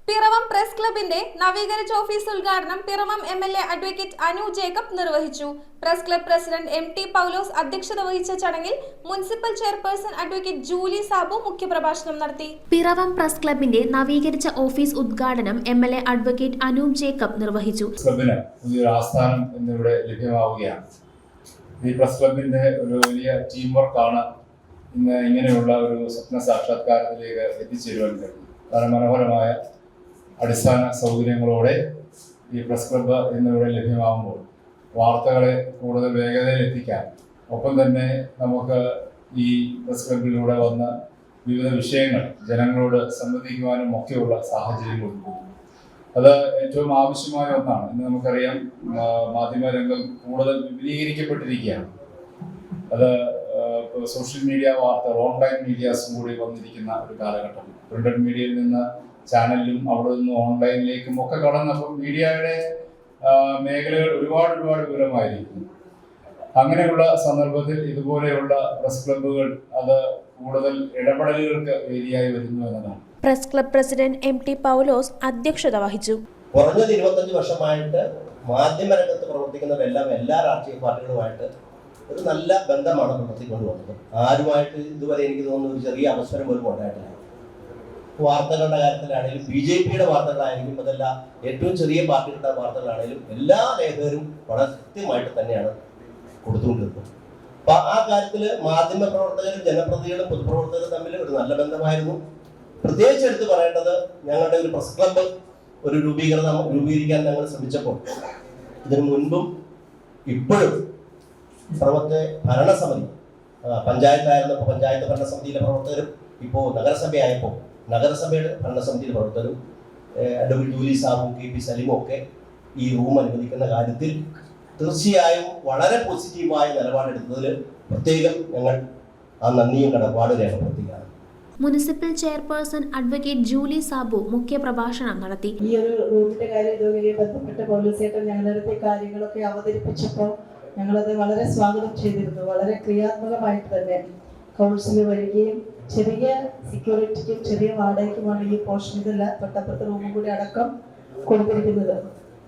Piravom press ക്ലബിന്റെ നവീകരിച്ച office ഉദ്ഘാടനം പിറവം എംഎൽഎ അഡ്വക്കേറ്റ് അനു ജേക്കബ് നിർവഹിച്ചു. Press club president M T. Paulose അധ്യക്ഷത വഹിച്ച ചടങ്ങിൽ municipal chairperson advocate Julie Sabu മുഖ്യപ്രഭാഷണം നടത്തി. പിറവം പ്രസ് ക്ലബിന്റെ നവീകരിച്ച ഓഫീസ് ഉദ്ഘാടനം എംഎൽഎ അഡ്വക്കേറ്റ് അനു ജേക്കബ് നിർവഹിച്ചു. ക്ലബിന് പുതിയൊരു ആസ്ഥാനം എന്നിവിടെ ലഭ്യമാവുകയാണ്. ഈ പ്രസ് ക്ലബിന്റെ ഒരു വലിയ ടീം വർക്കാണ് ഇന്ന് ഇങ്ങനെയുള്ള ഒരു സ്വപ്ന സാക്ഷാത്കാരത്തിലേക്ക് എത്തിച്ചേരുവാൻ കഴിയും. വളരെ മനോഹരമായ അടിസ്ഥാന സൗകര്യങ്ങളോടെ ഈ പ്രസ് ക്ലബ്ബ് എന്നിവിടെ ലഭ്യമാകുമ്പോൾ വാർത്തകളെ കൂടുതൽ വേഗതയിൽ എത്തിക്കാൻ, ഒപ്പം തന്നെ നമുക്ക് ഈ പ്രസ് ക്ലബിലൂടെ വന്ന് വിവിധ വിഷയങ്ങൾ ജനങ്ങളോട് സംവദിക്കുവാനും ഒക്കെയുള്ള സാഹചര്യങ്ങളുണ്ട്. അത് ഏറ്റവും ആവശ്യമായ ഒന്നാണ്. ഇന്ന് നമുക്കറിയാം, മാധ്യമരംഗം കൂടുതൽ വിപുലീകരിക്കപ്പെട്ടിരിക്കുകയാണ്. അത് സോഷ്യൽ മീഡിയ വാർത്തകൾ, ഓൺലൈൻ മീഡിയാസും കൂടി വന്നിരിക്കുന്ന ഒരു കാലഘട്ടം. പ്രിന്റഡ് മീഡിയയിൽ നിന്ന് ചാനലിലും അവിടെ നിന്ന് ഓൺലൈനിലേക്കും ഒക്കെ കടന്നപ്പോൾ മീഡിയയുടെ മേഖലകൾ ഒരുപാട് വിപുലമായിരിക്കുന്നു. അങ്ങനെയുള്ള സന്ദർഭത്തിൽ ഇതുപോലെയുള്ള പ്രസ് ക്ലബ്ബുകൾ അത് കൂടുതൽ ഇടപെടലുകൾക്ക് വേദിയായി വരുന്നു എന്നതാണ്. Press club president M T. Paulose അധ്യക്ഷത വഹിച്ചു. കുറഞ്ഞത് 25 വർഷമായിട്ട് മാധ്യമരംഗത്ത് പ്രവർത്തിക്കുന്നവരെല്ലാം എല്ലാ രാഷ്ട്രീയ പാർട്ടികളുമായിട്ട് ഒരു നല്ല ബന്ധമാണ് പുലർത്തിക്കൊണ്ട് വന്നത്. ആരുമായിട്ട് ഇതുവരെ എനിക്ക് തോന്നുന്നു ഒരു ചെറിയ അവസരം പോലും ഉണ്ടായിട്ടില്ല. വാർത്തകളുടെ കാര്യത്തിലാണെങ്കിലും BJPയുടെ വാർത്തകളായിരിക്കും, അതല്ല ഏറ്റവും ചെറിയ പാർട്ടികളുടെ വാർത്തകളാണെങ്കിലും എല്ലാ ലേഖകരും വളരെ കൃത്യമായിട്ട് തന്നെയാണ് കൊടുത്തുകൊണ്ടിരുന്നത്. അപ്പൊ ആ കാര്യത്തിൽ മാധ്യമ പ്രവർത്തകരും ജനപ്രതിനിധികളും പൊതുപ്രവർത്തകരും തമ്മിൽ ഒരു നല്ല ബന്ധമായിരുന്നു. പ്രത്യേകിച്ച് എടുത്ത് പറയേണ്ടത്, ഞങ്ങളുടെ ഒരു പ്രസ് ക്ലബ്ബ് ഒരു രൂപീകരിക്കാൻ ഞങ്ങൾ ശ്രമിച്ചപ്പോൾ ഇതിനു മുൻപും ഇപ്പോഴും പ്രവർത്തക ഭരണസമിതി, പഞ്ചായത്തായിരുന്നപ്പോൾ പഞ്ചായത്ത് ഭരണസമിതിയിലെ പ്രവർത്തകരും, ഇപ്പോൾ നഗരസഭയായപ്പോൾ നഗരസഭയുടെ ഭരണസമിതിയിലെ പ്രവർത്തകരും, അഡ്വക്കേറ്റ് ജൂലി സാബു, KP സലീമും ഒക്കെ ഈ റൂം അനുവദിക്കുന്ന കാര്യത്തിൽ തീർച്ചയായും വളരെ പോസിറ്റീവായ നിലപാടെടുത്തതിൽ പ്രത്യേകം ഞങ്ങൾ ആ നന്ദിയും കടപ്പാട് രേഖപ്പെടുത്തുകയാണ്. Municipal chairperson advocate Julie Sabu മുഖ്യപ്രഭാഷണം നടത്തി. ഈ ഒരു റൂമിന്റെ കാര്യം ഇതുവരെ ബന്ധപ്പെട്ട പോലീസേട്ടൻ ഞങ്ങളുടെ കാര്യങ്ങളൊക്കെ അവതരിപ്പിച്ചപ്പോൾ ഞങ്ങളത് വളരെ സ്വാഗതം ചെയ്തിരുന്നു. വളരെ ക്രിയാത്മകമായിട്ട് തന്നെ കൗൺസിൽ വരികയും ചെറിയ സെക്യൂരിറ്റിക്കും ചെറിയ വാടകയ്ക്കുമാണ് ഈ പോർഷൻ, ഇതല്ല തൊട്ടപ്പുറത്തെ റൂമും കൂടി അടക്കം കൊടുത്തിരിക്കുന്നത്.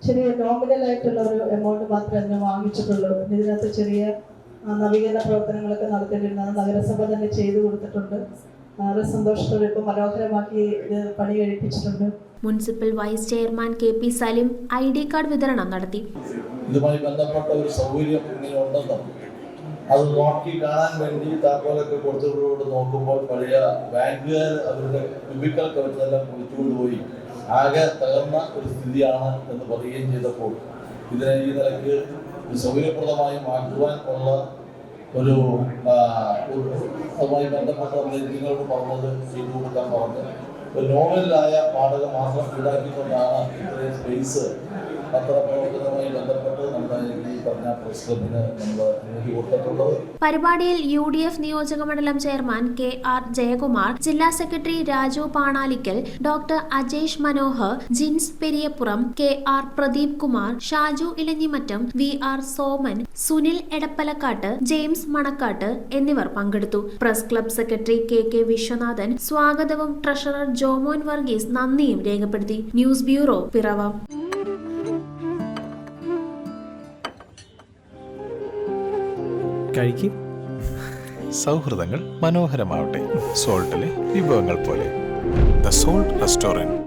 ചെറിയ നോമിനൽ ആയിട്ടുള്ള ഒരു എമൗണ്ട് മാത്രമേ അതിന് വാങ്ങിച്ചിട്ടുള്ളൂ. ഇതിനകത്ത് ചെറിയ നവീകരണ പ്രവർത്തനങ്ങളൊക്കെ നടത്തിയിട്ടുണ്ട്. നഗരസഭ തന്നെ ചെയ്തു കൊടുത്തിട്ടുണ്ട്. വളരെ സന്തോഷത്തോടെ ഇപ്പോൾ മനോഹരമാക്കി ഇത് പണി കഴിപ്പിച്ചിട്ടുണ്ട്. Municipal vice chairman KP Saleem ID card വിതരണം നടത്തി. ഇതുമായി ബന്ധപ്പെട്ട ഒരു സൗകര്യം ഇങ്ങനെ ഉണ്ടെന്നും അത് നോക്കി കാണാൻ വേണ്ടി താക്കോലൊക്കെ കൊടുത്തവരോട് നോക്കുമ്പോൾ പഴയ ബാങ്കുകാർ അവരുടെ ക്യൂബിക്കൽ കവച്ചെല്ലാം കുളിച്ചുകൊണ്ടുപോയി ആകെ തകർന്ന ഒരു സ്ഥിതിയാണ് എന്ന് പറയുകയും ചെയ്തപ്പോൾ ഇതിനെ ഈ നിലയ്ക്ക് സൗകര്യപ്രദമായി മാറ്റുവാൻ ഉള്ള ഒരു അതുമായി ബന്ധപ്പെട്ട നിങ്ങളോട് പറഞ്ഞത് ചെയ്തു കൊടുക്കാൻ പറഞ്ഞ് ഒരു നോമിനലായ വാടക മാത്രം ഈടാക്കിക്കൊണ്ടാണ് ഇത്രയും സ്പേസ് പത്രപ്രവർത്തനവുമായി ബന്ധപ്പെട്ട് നമ്മുടെ ഈ പറഞ്ഞ പ്രസ് ക്ലബിന് നമ്മൾ നൽകി കൊടുത്തിട്ടുള്ളത്. പരിപാടിയിൽ UDF നിയോജക മണ്ഡലം ചെയർമാൻ KR ജയകുമാർ, ജില്ലാ secretary Raju Panalikkal, doctor Ajesh Manohar, Jins Periyappuram, KR Pradeep Kumar, Shaju Elanjimattam, VR Soman, Sunil Edappalakkat, James Manakkat എന്നിവർ പങ്കെടുത്തു. Press club secretary KK Viswanathan സ്വാഗതവും ട്രഷറർ ജോമോൻ വർഗീസ് നന്ദിയും രേഖപ്പെടുത്തി. News bureau, Piravom. കഴിക്കും. സൗഹൃദങ്ങൾ മനോഹരമാവട്ടെ. സോൾട്ടിലെ വിഭവങ്ങൾ പോലെ. The Salt restaurant.